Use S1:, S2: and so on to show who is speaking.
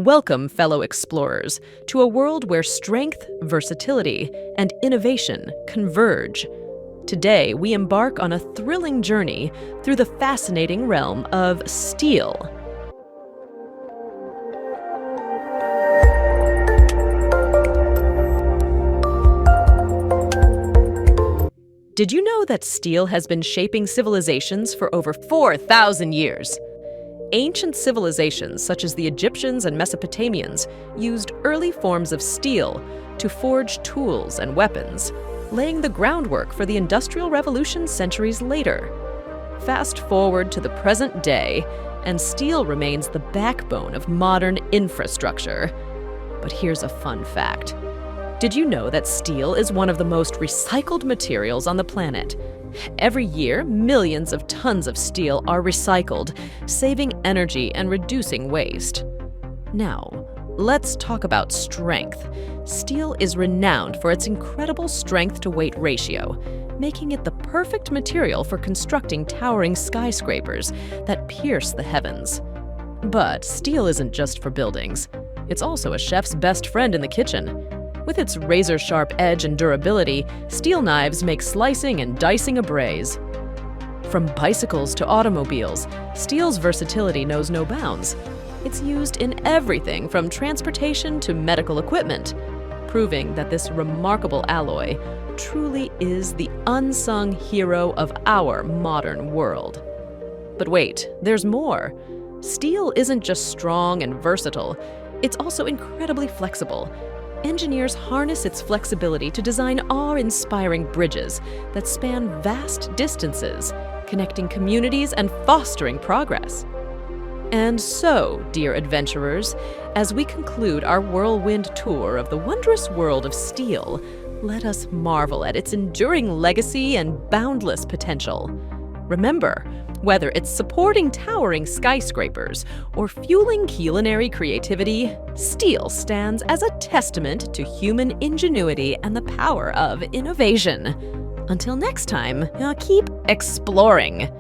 S1: Welcome, fellow explorers, to a world where strength, versatility, and innovation converge. Today, we embark on a thrilling journey through the fascinating realm of steel. Did you know that steel has been shaping civilizations for over 4,000 years? Ancient civilizations such as the Egyptians and Mesopotamians used early forms of steel to forge tools and weapons, laying the groundwork for the Industrial Revolution centuries later. Fast forward to the present day, and steel remains the backbone of modern infrastructure. But here's a fun fact. Did you know that steel is one of the most recycled materials on the planet? Every year, millions of tons of steel are recycled, saving energy and reducing waste. Now, let's talk about strength. Steel is renowned for its incredible strength-to-weight ratio, making it the perfect material for constructing towering skyscrapers that pierce the heavens. But steel isn't just for buildings. It's also a chef's best friend in the kitchen. With its razor-sharp edge and durability, steel knives make slicing and dicing a breeze. From bicycles to automobiles, steel's versatility knows no bounds. It's used in everything from transportation to medical equipment, proving that this remarkable alloy truly is the unsung hero of our modern world. But wait, there's more. Steel isn't just strong and versatile, it's also incredibly flexible. Engineers harness its flexibility to design awe-inspiring bridges that span vast distances, connecting communities and fostering progress. And so, dear adventurers, as we conclude our whirlwind tour of the wondrous world of steel, let us marvel at its enduring legacy and boundless potential. Remember, whether it's supporting towering skyscrapers or fueling culinary creativity, steel stands as a testament to human ingenuity and the power of innovation. Until next time, keep exploring.